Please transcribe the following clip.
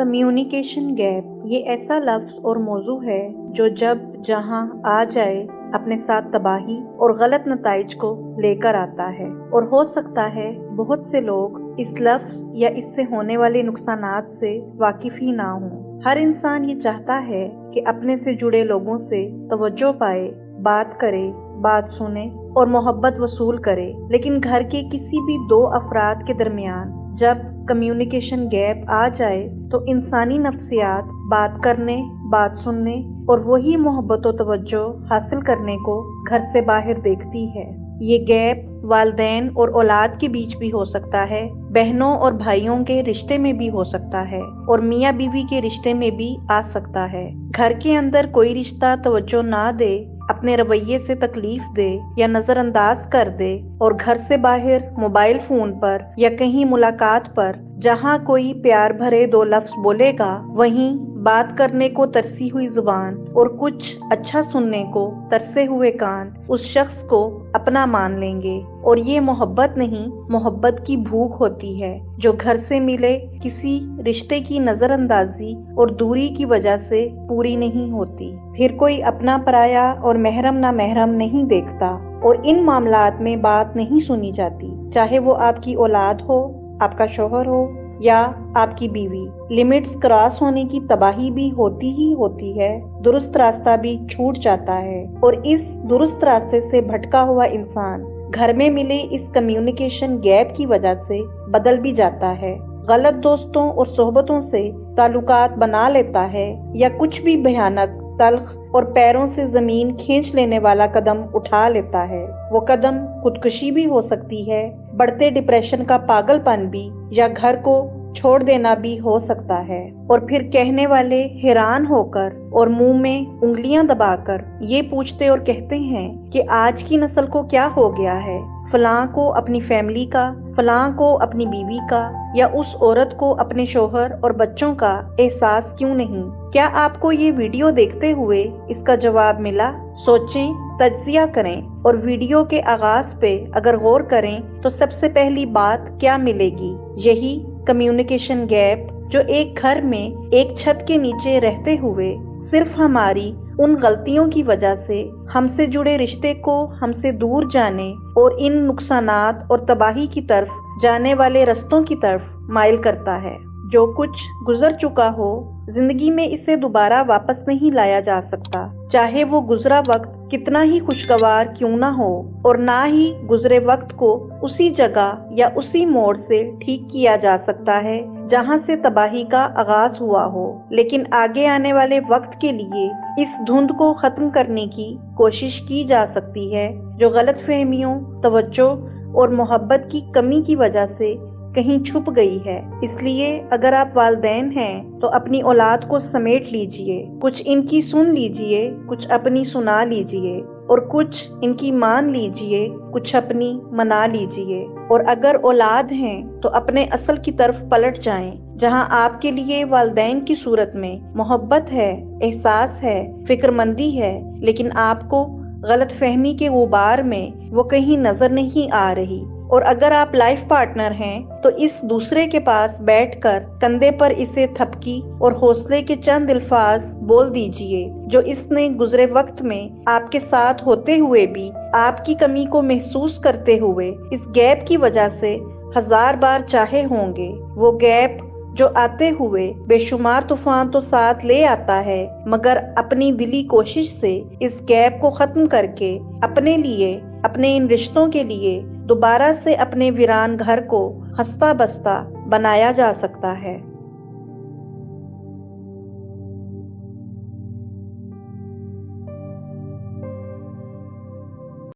Communication gap یہ ایسا لفظ اور موضوع ہے جو جب جہاں آ جائے اپنے ساتھ تباہی اور غلط نتائج کو لے کر آتا ہے، اور ہو سکتا ہے بہت سے لوگ اس لفظ یا اس سے ہونے والے نقصانات سے واقف ہی نہ ہوں۔ ہر انسان یہ چاہتا ہے کہ اپنے سے جڑے لوگوں سے توجہ پائے، بات کرے، بات سنے اور محبت وصول کرے، لیکن گھر کے کسی بھی دو افراد کے درمیان جب کمیونیکیشن گیپ آ جائے تو انسانی نفسیات بات کرنے، بات سننے اور وہی محبت و توجہ حاصل کرنے کو گھر سے باہر دیکھتی ہے۔ یہ گیپ والدین اور اولاد کے بیچ بھی ہو سکتا ہے، بہنوں اور بھائیوں کے رشتے میں بھی ہو سکتا ہے، اور میاں بیوی کے رشتے میں بھی آ سکتا ہے۔ گھر کے اندر کوئی رشتہ توجہ نہ دے، اپنے رویے سے تکلیف دے یا نظر انداز کر دے، اور گھر سے باہر موبائل فون پر یا کہیں ملاقات پر جہاں کوئی پیار بھرے دو لفظ بولے گا، وہیں بات کرنے کو ترسی ہوئی زبان اور کچھ اچھا سننے کو ترسے ہوئے کان اس شخص کو اپنا مان لیں گے، اور یہ محبت نہیں، محبت کی بھوک ہوتی ہے جو گھر سے ملے کسی رشتے کی نظر اندازی اور دوری کی وجہ سے پوری نہیں ہوتی۔ پھر کوئی اپنا پرایا اور محرم نہ محرم نہیں دیکھتا، اور ان معاملات میں بات نہیں سنی جاتی، چاہے وہ آپ کی اولاد ہو، آپ کا شوہر ہو یا آپ کی بیوی۔ لمٹس کراس ہونے کی تباہی بھی ہوتی ہی ہوتی ہے، درست راستہ بھی چھوٹ جاتا ہے، اور اس درست راستے سے بھٹکا ہوا انسان گھر میں ملے اس کمیونیکیشن گیپ کی وجہ سے بدل بھی جاتا ہے، غلط دوستوں اور صحبتوں سے تعلقات بنا لیتا ہے، یا کچھ بھی بھیانک، تلخ اور پیروں سے زمین کھینچ لینے والا قدم اٹھا لیتا ہے۔ وہ قدم خودکشی بھی ہو سکتی ہے، بڑھتے ڈپریشن کا پاگل پن بھی، یا گھر کو چھوڑ دینا بھی ہو سکتا ہے، اور پھر کہنے والے حیران ہو کر اور منہ میں انگلیاں دبا کر یہ پوچھتے اور کہتے ہیں کہ آج کی نسل کو کیا ہو گیا ہے، فلاں کو اپنی فیملی کا، فلاں کو اپنی بیوی کا، یا اس عورت کو اپنے شوہر اور بچوں کا احساس کیوں نہیں؟ کیا آپ کو یہ ویڈیو دیکھتے ہوئے اس کا جواب ملا؟ سوچیں، تجزیہ کریں، اور ویڈیو کے آغاز پہ اگر غور کریں تو سب سے پہلی بات کیا ملے گی؟ یہی کمیونیکیشن گیپ، جو ایک گھر میں ایک چھت کے نیچے رہتے ہوئے صرف ہماری ان غلطیوں کی وجہ سے ہم سے جڑے رشتے کو ہم سے دور جانے اور ان نقصانات اور تباہی کی طرف جانے والے رستوں کی طرف مائل کرتا ہے۔ جو کچھ گزر چکا ہو، زندگی میں اسے دوبارہ واپس نہیں لایا جا سکتا، چاہے وہ گزرا وقت کتنا ہی خوشگوار کیوں نہ ہو، اور نہ ہی گزرے وقت کو اسی جگہ یا اسی موڑ سے ٹھیک کیا جا سکتا ہے جہاں سے تباہی کا آغاز ہوا ہو، لیکن آگے آنے والے وقت کے لیے اس دھند کو ختم کرنے کی کوشش کی جا سکتی ہے جو غلط فہمیوں، توجہ اور محبت کی کمی کی وجہ سے کہیں چھپ گئی ہے۔ اس لیے اگر آپ والدین ہیں تو اپنی اولاد کو سمیٹ لیجئے، کچھ ان کی سن لیجئے، کچھ اپنی سنا لیجئے، اور کچھ ان کی مان لیجئے، کچھ اپنی منا لیجئے، اور اگر اولاد ہیں تو اپنے اصل کی طرف پلٹ جائیں، جہاں آپ کے لیے والدین کی صورت میں محبت ہے، احساس ہے، فکر مندی ہے، لیکن آپ کو غلط فہمی کے غبار میں وہ کہیں نظر نہیں آ رہی۔ اور اگر آپ لائف پارٹنر ہیں تو اس دوسرے کے پاس بیٹھ کر کندھے پر اسے تھپکی اور حوصلے کے چند الفاظ بول دیجئے جو اس نے گزرے وقت میں آپ کے ساتھ ہوتے ہوئے بھی آپ کی کمی کو محسوس کرتے ہوئے اس گیپ کی وجہ سے ہزار بار چاہے ہوں گے۔ وہ گیپ جو آتے ہوئے بے شمار طوفان تو ساتھ لے آتا ہے، مگر اپنی دلی کوشش سے اس گیپ کو ختم کر کے اپنے لیے، اپنے ان رشتوں کے لیے دوبارہ سے اپنے ویران گھر کو ہنستا بستا بنایا جا سکتا ہے۔